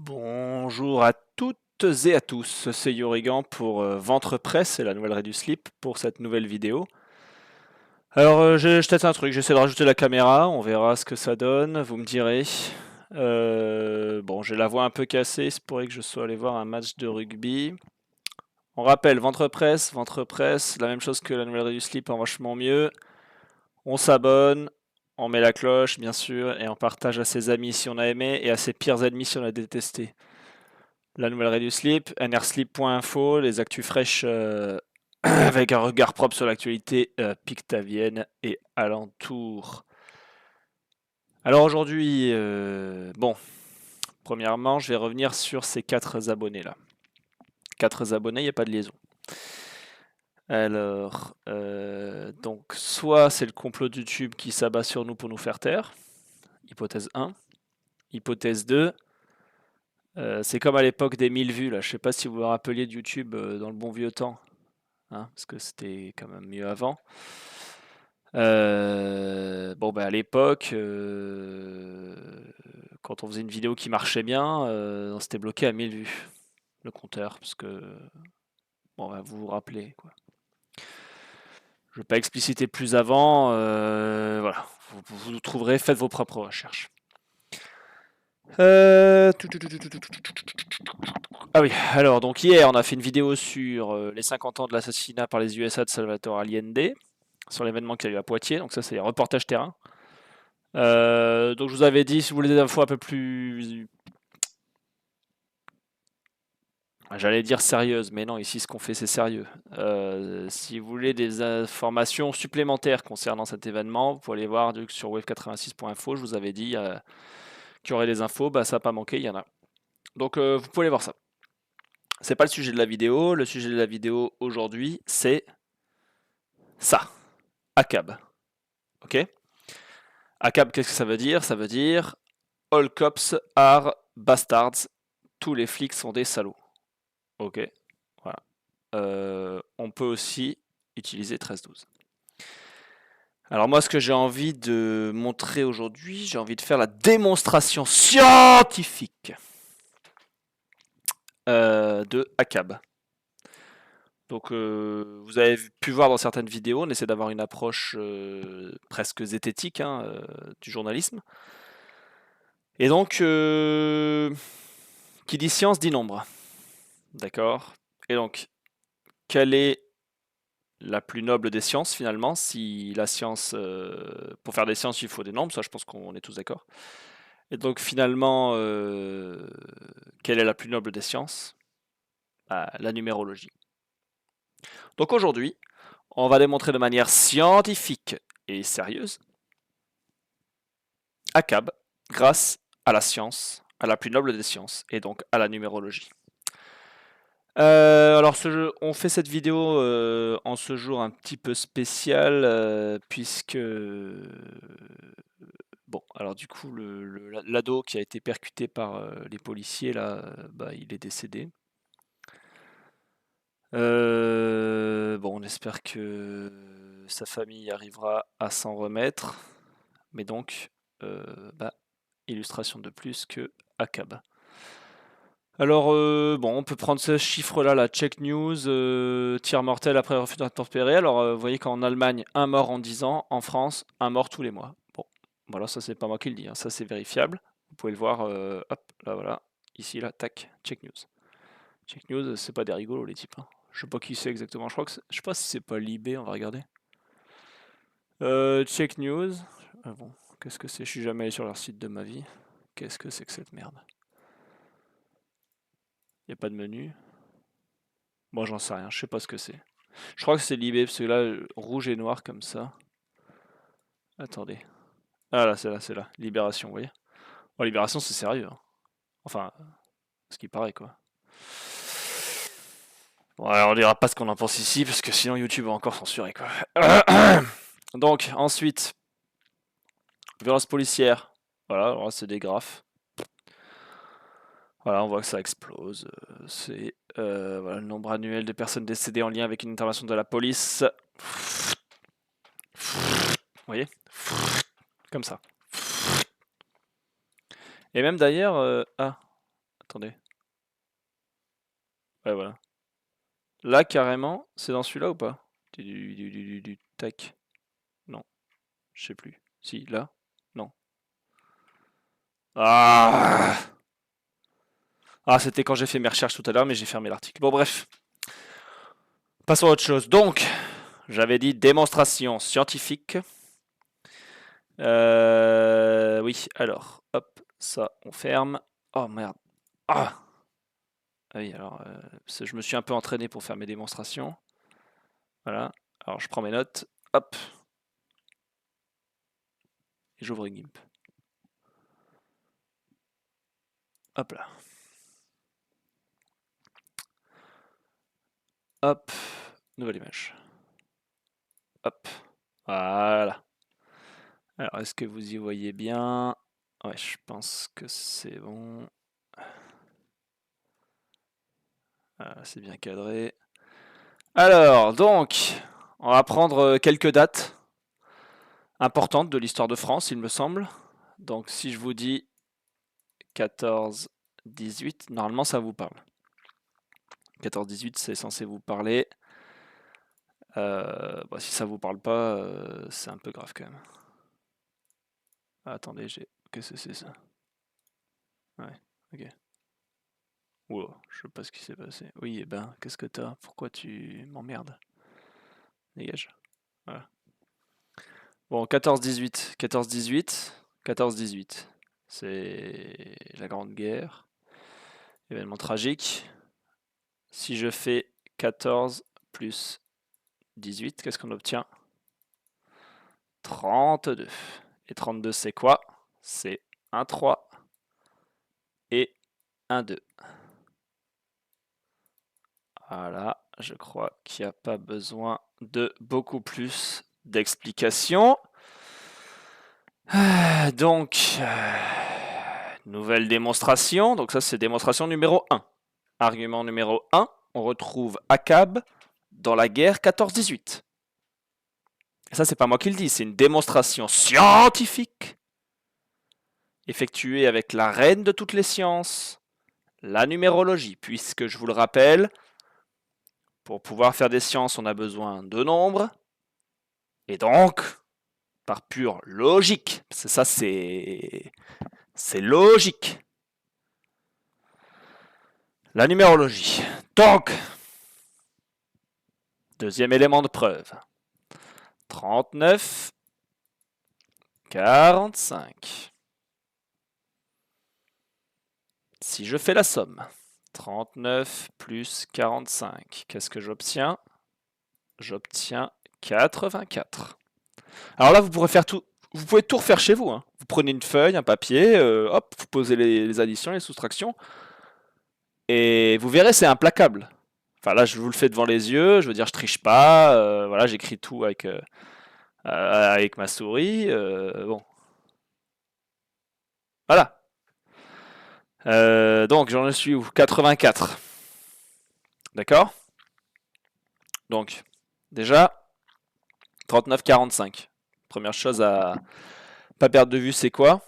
Bonjour à toutes et à tous, c'est Yorigan pour Ventre Presse et la nouvelle Redu Slip pour cette nouvelle vidéo. Alors je teste un truc, j'essaie de rajouter la caméra, on verra ce que ça donne, vous me direz. Bon, j'ai la voix un peu cassée, c'est pourrait que je sois allé voir un match de rugby. On rappelle, Ventre Presse, la même chose que la nouvelle Redu Slip en vachement mieux. On s'abonne, on met la cloche bien sûr, et on partage à ses amis si on a aimé et à ses pires ennemis si on a détesté. La nouvelle Redu Slip, nrslip.info, les actus fraîches avec un regard propre sur l'actualité pictavienne et alentour. Alors aujourd'hui, bon, premièrement, je vais revenir sur ces 4 abonnés là. 4 abonnés, il n'y a pas de liaison. Alors, donc, soit c'est le complot de YouTube qui s'abat sur nous pour nous faire taire, hypothèse 1. Hypothèse 2, c'est comme à l'époque des 1000 vues, là. Je sais pas si vous vous rappeliez de YouTube dans le bon vieux temps, hein, parce que c'était quand même mieux avant. Bon, bah, à l'époque, quand on faisait une vidéo qui marchait bien, on s'était bloqué à 1000 vues, le compteur, parce que, bon, bah, vous vous rappelez, quoi. Je ne vais pas expliciter plus avant, voilà, vous trouverez, faites vos propres recherches. Ah oui, alors donc hier on a fait une vidéo sur les 50 ans de l'assassinat par les USA de Salvatore Allende, sur l'événement qu'il y a eu à Poitiers, donc ça c'est un reportage terrain. Donc je vous avais dit, si vous voulez des infos un peu plus, j'allais dire sérieuses, mais non, ici ce qu'on fait c'est sérieux. Si vous voulez des informations supplémentaires concernant cet événement, vous pouvez aller voir sur wave86.info, je vous avais dit qu'il y aurait des infos, bah ça n'a pas manqué, il y en a. Donc vous pouvez aller voir ça. C'est pas le sujet de la vidéo, le sujet de la vidéo aujourd'hui c'est ça, ACAB. Ok? ACAB, qu'est-ce que ça veut dire? Ça veut dire All cops are bastards. Tous les flics sont des salauds. Ok, voilà. On peut aussi utiliser 13-12. Alors moi, ce que j'ai envie de montrer aujourd'hui, j'ai envie de faire la démonstration scientifique de ACAB. Donc vous avez pu voir dans certaines vidéos, on essaie d'avoir une approche presque zététique hein, du journalisme. Et donc, qui dit science dit nombre. D'accord? Et donc, quelle est la plus noble des sciences finalement? Si la science, pour faire des sciences, il faut des nombres, ça je pense qu'on est tous d'accord. Et donc finalement, quelle est la plus noble des sciences? Bah, la numérologie. Donc aujourd'hui, on va démontrer de manière scientifique et sérieuse ACAB grâce à la science, à la plus noble des sciences, et donc à la numérologie. Alors on fait cette vidéo en ce jour un petit peu spécial puisque bon alors du coup l'ado qui a été percuté par les policiers là bah, il est décédé. Bon on espère que sa famille arrivera à s'en remettre mais donc bah, illustration de plus que ACAB. Alors, bon, on peut prendre ce chiffre-là, la check news, tir mortel après refus d'intempérer. Alors, vous voyez qu'en Allemagne, un mort en 10 ans, en France, un mort tous les mois. Bon, voilà, ça c'est pas moi qui le dis, hein, ça c'est vérifiable. Vous pouvez le voir, hop, là voilà, ici, là, tac, check news. Check news, c'est pas des rigolos les types, hein. Je sais pas qui c'est exactement, je sais pas si c'est pas Libé, on va regarder. Check news, ah bon, qu'est-ce que c'est? Je suis jamais allé sur leur site de ma vie. Qu'est-ce que c'est que cette merde? Y a pas de menu. Moi, j'en sais rien, je sais pas ce que c'est. Je crois que c'est Libé, parce que là, rouge et noir comme ça. Attendez. Ah là, c'est là, c'est là. Libération, vous voyez. Bon, Libération, c'est sérieux, hein. Enfin, ce qui paraît, quoi. Bon, alors, on dira pas ce qu'on en pense ici, parce que sinon YouTube va encore censurer, quoi. Donc, ensuite, violence policière. Voilà, alors là, c'est des graphes. Voilà, on voit que ça explose. C'est voilà, le nombre annuel de personnes décédées en lien avec une intervention de la police. Vous voyez? Comme ça. Et même d'ailleurs, ah, Attendez. Ouais, voilà. Là, carrément, c'est dans celui-là ou pas? Tac. Non, je sais plus. Si, là? Non. Ah! Ah, c'était quand j'ai fait mes recherches tout à l'heure, mais j'ai fermé l'article. Bon, bref. Passons à autre chose. Donc, j'avais dit démonstration scientifique. Oui, alors, hop, ça, on ferme. Oh, merde. Ah! Ah oui, alors, je me suis un peu entraîné pour faire mes démonstrations. Voilà. Alors, je prends mes notes. Hop. Et j'ouvre GIMP. Hop là. Hop. Nouvelle image. Hop. Voilà. Alors, est-ce que vous y voyez bien? Ouais, je pense que c'est bon. Voilà, c'est bien cadré. Alors, donc, on va prendre quelques dates importantes de l'histoire de France, il me semble. Donc, si je vous dis 14-18, normalement, ça vous parle. 14-18, c'est censé vous parler. Si ça vous parle pas, c'est un peu grave quand même. Ah, attendez, qu'est-ce que c'est ça? Ouais, ok. Wow, je sais pas ce qui s'est passé. Oui, eh ben, qu'est-ce que t'as? Pourquoi tu m'emmerdes? Dégage. Voilà. Bon, 14-18. 14-18. 14-18. C'est la Grande Guerre. Événement tragique. Si je fais 14 plus 18, qu'est-ce qu'on obtient? 32. Et 32, c'est quoi? C'est un 3 et un 2. Voilà, je crois qu'il n'y a pas besoin de beaucoup plus d'explications. Donc, nouvelle démonstration. Donc ça, c'est démonstration numéro 1. Argument numéro 1, on retrouve Achab dans la guerre 14-18. Et ça, c'est pas moi qui le dis, c'est une démonstration scientifique effectuée avec la reine de toutes les sciences, la numérologie, puisque je vous le rappelle, pour pouvoir faire des sciences, on a besoin de nombres, et donc, par pure logique, parce que ça, c'est logique. La numérologie. Donc, deuxième élément de preuve. 39, 45. Si je fais la somme, 39 plus 45, qu'est-ce que j'obtiens? J'obtiens 84. Alors là, vous pouvez tout refaire chez vous. Hein. Vous prenez une feuille, un papier, hop, vous posez les additions, les soustractions, et vous verrez, c'est implacable. Enfin là, je vous le fais devant les yeux, je veux dire, je triche pas, voilà, j'écris tout avec ma souris, bon. Voilà. Donc, j'en suis où? 84. D'accord? Donc, déjà, 39-45. Première chose à pas perdre de vue, c'est quoi?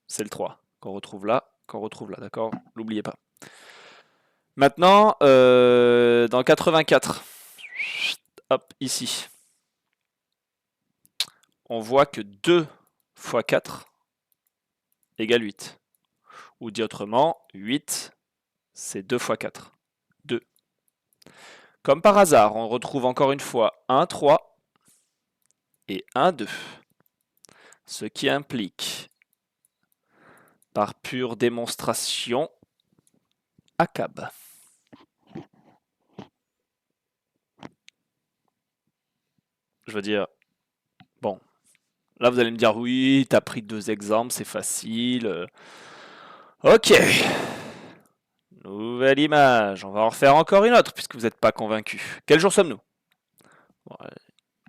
C'est le 3 qu'on retrouve là, d'accord? N'oubliez pas. Maintenant, dans 84, hop, ici, on voit que 2 fois 4 égale 8. Ou dit autrement, 8, c'est 2 fois 4. 2. Comme par hasard, on retrouve encore une fois un 3 et un 2. Ce qui implique, par pure démonstration, Achab. Je veux dire, bon, là vous allez me dire, oui, t'as pris 2 exemples, c'est facile. Ok. Nouvelle image. On va en refaire encore une autre, puisque vous n'êtes pas convaincu. Quel jour sommes-nous? Bon,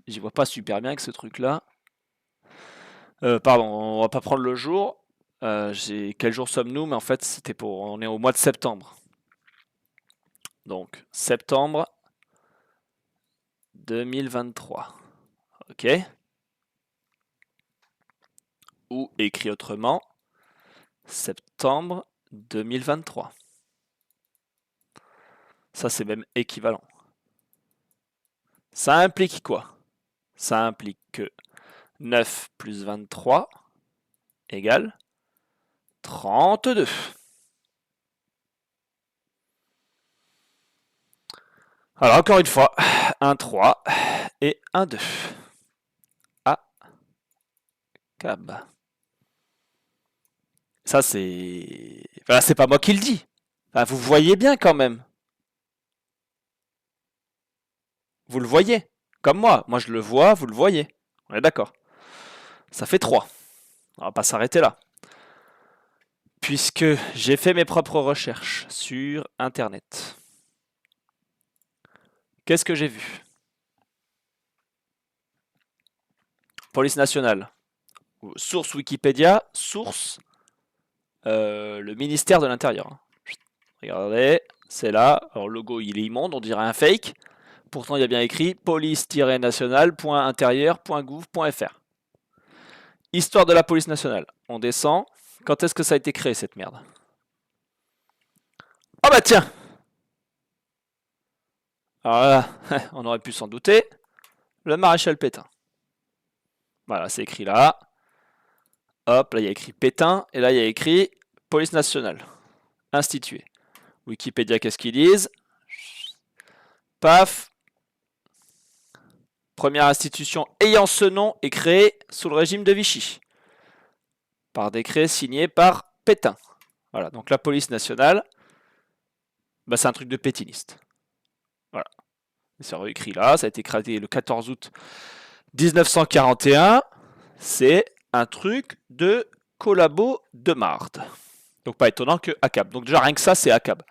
j'y vois pas super bien avec ce truc-là. Pardon, on va pas prendre le jour. Quel jour sommes-nous? Mais en fait, on est au mois de septembre. Donc, septembre 2023. Ok. Ou écrit autrement, septembre 2023. Ça, c'est même équivalent. Ça implique quoi? Ça implique que 9 plus 23 égale 32. Alors, encore une fois, un 3 et un 2. Ah, cab. Ça, c'est... Voilà, c'est pas moi qui le dis. Enfin, vous voyez bien quand même. Vous le voyez. Comme moi. Moi, je le vois, vous le voyez. On est d'accord. Ça fait 3. On va pas s'arrêter là. Puisque j'ai fait mes propres recherches sur Internet. Qu'est-ce que j'ai vu? Police nationale. Source Wikipédia. Source le ministère de l'Intérieur. Regardez, c'est là. Alors, le logo, il est immonde, on dirait un fake. Pourtant, il y a bien écrit police-nationale.intérieur.gouv.fr. Histoire de la police nationale. On descend. Quand est-ce que ça a été créé, cette merde? Ah bah tiens! Alors là, on aurait pu s'en douter. Le maréchal Pétain. Voilà, c'est écrit là. Hop, là, il y a écrit Pétain. Et là, il y a écrit police nationale. Instituée. Wikipédia, qu'est-ce qu'ils disent? Paf! Première institution ayant ce nom est créée sous le régime de Vichy. Par décret signé par Pétain. Voilà, donc la police nationale, bah, c'est un truc de pétiniste. Voilà. C'est écrit là, ça a été créé le 14 août 1941. C'est un truc de collabo de marde. Donc pas étonnant que ACAB. Donc déjà rien que ça, c'est ACAB.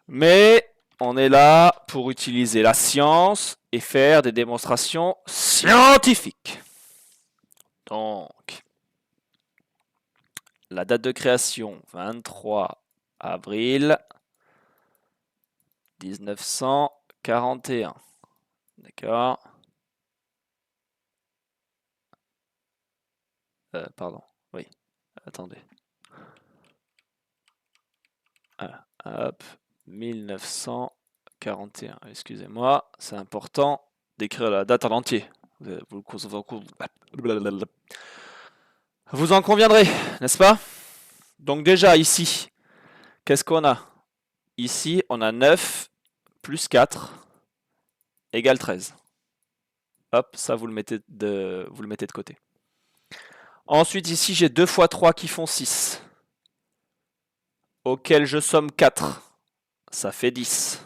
Mais on est là pour utiliser la science et faire des démonstrations scientifiques. Donc, la date de création, 23 avril 1941. D'accord. Pardon, oui. Attendez. Voilà. Hop. 1941. Excusez-moi, c'est important d'écrire la date en entier. Vous en conviendrez, n'est-ce pas? Donc déjà ici, qu'est-ce qu'on a? Ici, on a 9 plus 4 égale 13. Hop, ça vous le mettez de côté. Ensuite, ici, j'ai 2 fois 3 qui font 6. Auquel je somme 4. Ça fait 10.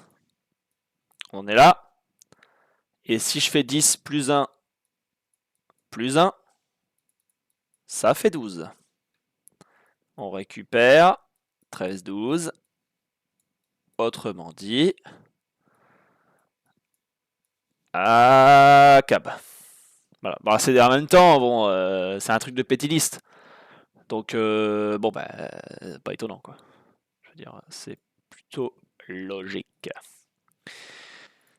On est là. Et si je fais 10 plus 1, ça fait 12. On récupère 13, 12. Autrement dit, ACAB. Voilà. Bon, c'est en même temps, bon, c'est un truc de pétiliste. Donc, bon, bah, pas étonnant, quoi. Je veux dire, c'est plutôt logique.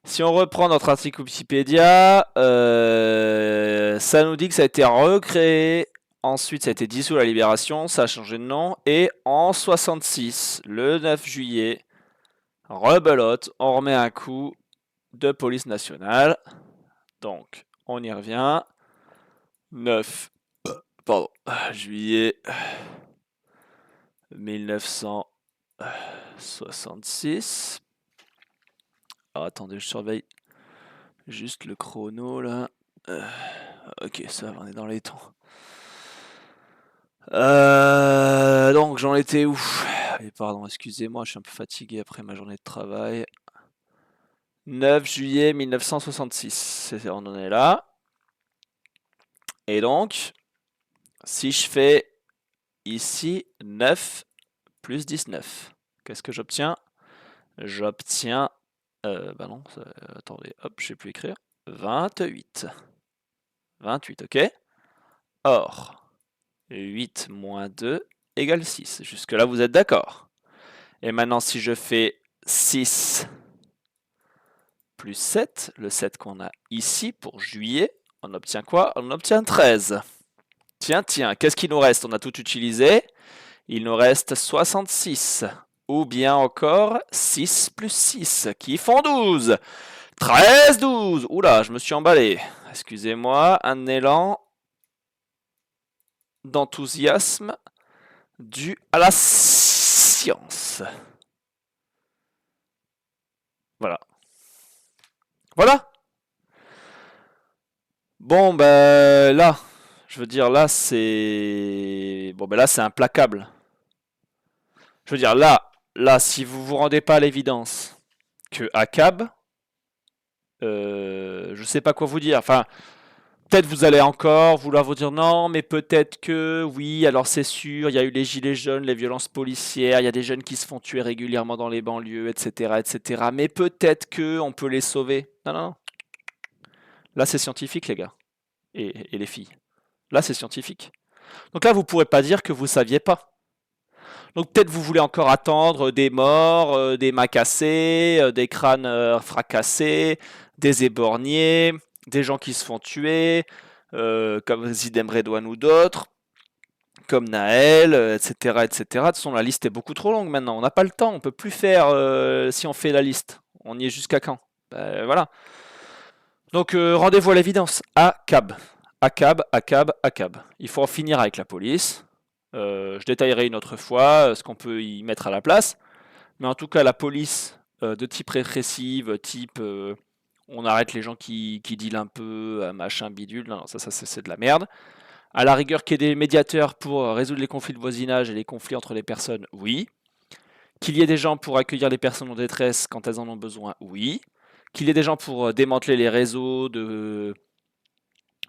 Si on reprend notre article Wikipédia, ça nous dit que ça a été recréé. Ensuite, ça a été dissous à la Libération, ça a changé de nom. Et en 66, le 9 juillet, rebelote, on remet un coup de police nationale. Donc, on y revient. 9 juillet 1966. Alors, attendez, je surveille juste le chrono là. Ok, ça va, on est dans les temps. Donc, j'en étais où? Et pardon, excusez-moi, je suis un peu fatigué après ma journée de travail. 9 juillet 1966, on en est là. Et donc, si je fais ici 9 plus 19, qu'est-ce que j'obtiens? J'obtiens, bah non, attendez, hop, je sais plus écrire, 28. 28, ok? Or, 8 moins 2 égale 6. Jusque-là, vous êtes d'accord? Et maintenant, si je fais 6 plus 7, le 7 qu'on a ici pour juillet, on obtient quoi? On obtient 13. Tiens, qu'est-ce qu'il nous reste? On a tout utilisé. Il nous reste 66. Ou bien encore 6 plus 6, qui font 12. 13, 12. Oula, je me suis emballé. Excusez-moi, un élan d'enthousiasme dû à la science. Voilà. Voilà. Bon, ben là, je veux dire, là, c'est... Bon, ben là, c'est implacable. Je veux dire, là, si vous vous rendez pas à l'évidence que ACAB, je sais pas quoi vous dire. Enfin, peut-être vous allez encore vouloir vous dire non, mais peut-être que oui, alors c'est sûr, il y a eu les gilets jaunes, les violences policières, il y a des jeunes qui se font tuer régulièrement dans les banlieues, etc., etc. Mais peut-être que on peut les sauver. Non, non, non. Là, c'est scientifique, les gars et les filles. Là, c'est scientifique. Donc là, vous pourrez pas dire que vous saviez pas. Donc peut-être vous voulez encore attendre des morts, des mains cassées, des crânes fracassés, des éborgnés, des gens qui se font tuer, comme Zidem Redouane ou d'autres, comme Naël, etc., etc. De toute façon, la liste est beaucoup trop longue maintenant. On n'a pas le temps, on peut plus faire si on fait la liste. On y est jusqu'à quand? Voilà. Donc rendez-vous à l'évidence. ACAB. ACAB, ACAB, ACAB. Il faut en finir avec la police. Je détaillerai une autre fois ce qu'on peut y mettre à la place. Mais en tout cas, la police de type répressive, type on arrête les gens qui dealent un peu, machin bidule, non, non, ça c'est de la merde. À la rigueur, qu'il y ait des médiateurs pour résoudre les conflits de voisinage et les conflits entre les personnes, oui. Qu'il y ait des gens pour accueillir les personnes en détresse quand elles en ont besoin, oui. Qu'il y ait des gens pour démanteler les réseaux de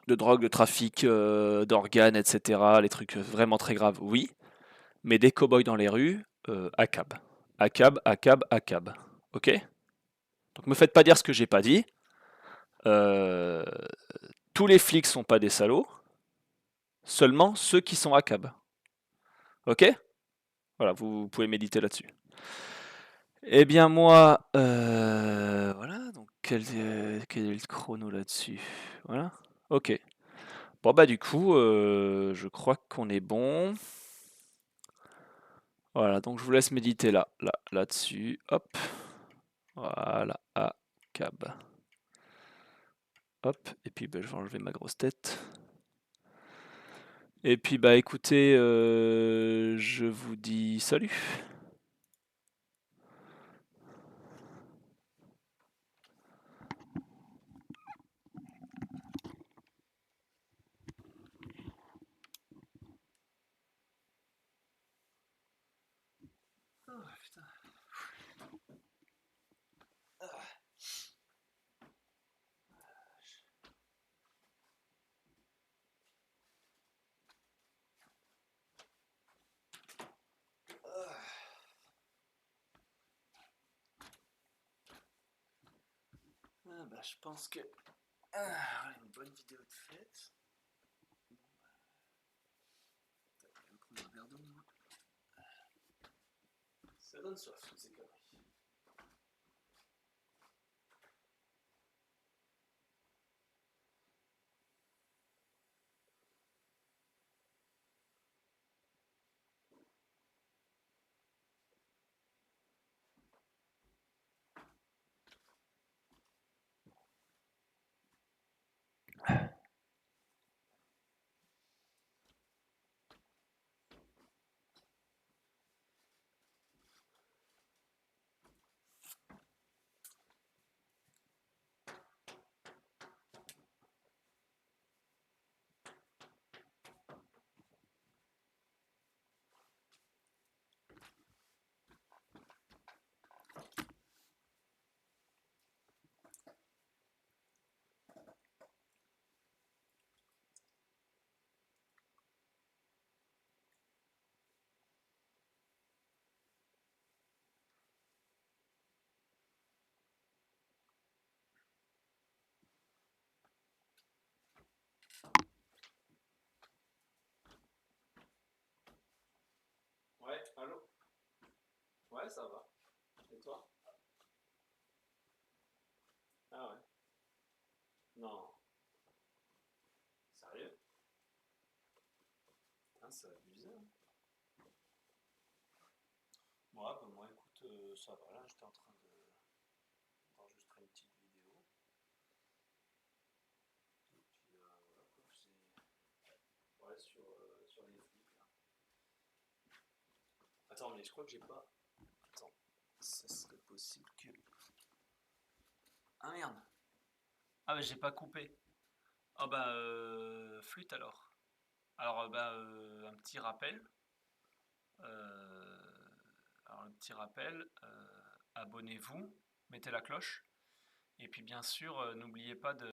drogue, de trafic d'organes, etc., les trucs vraiment très graves, oui. Mais des cow-boys dans les rues, ACAB. ACAB, ACAB, ACAB. Ok? Donc me faites pas dire ce que j'ai pas dit. Euh, tous les flics sont pas des salauds, seulement ceux qui sont ACAB. Ok? Voilà, vous pouvez méditer là-dessus. Eh bien moi, voilà, donc quel est le chrono là-dessus? Voilà, ok. Bon bah du coup, je crois qu'on est bon. Voilà, donc je vous laisse méditer là-dessus. Hop, voilà, ACAB. Hop, et puis bah, je vais enlever ma grosse tête. Et puis bah écoutez, je vous dis salut. Ah bah je pense que une bonne vidéo de fête. Je vais prendre un verre d'eau moi. Ça donne soif toutes ces conneries. Ouais, allô? Ouais, ça va. Et toi? Ah ouais. Non. Sérieux? Ah, c'est abusé, hein. ça va, là j'étais en train d'enregistrer une petite vidéo. Et puis voilà quoi, c'est ouais, sur les flips là. Attends, mais je crois que j'ai pas. Attends, ça serait possible que. Ah merde! Ah, mais j'ai pas coupé. Ah bah, flûte alors. Alors, un petit rappel. Euh, alors, un petit rappel, abonnez-vous, mettez la cloche. Et puis, bien sûr, n'oubliez pas de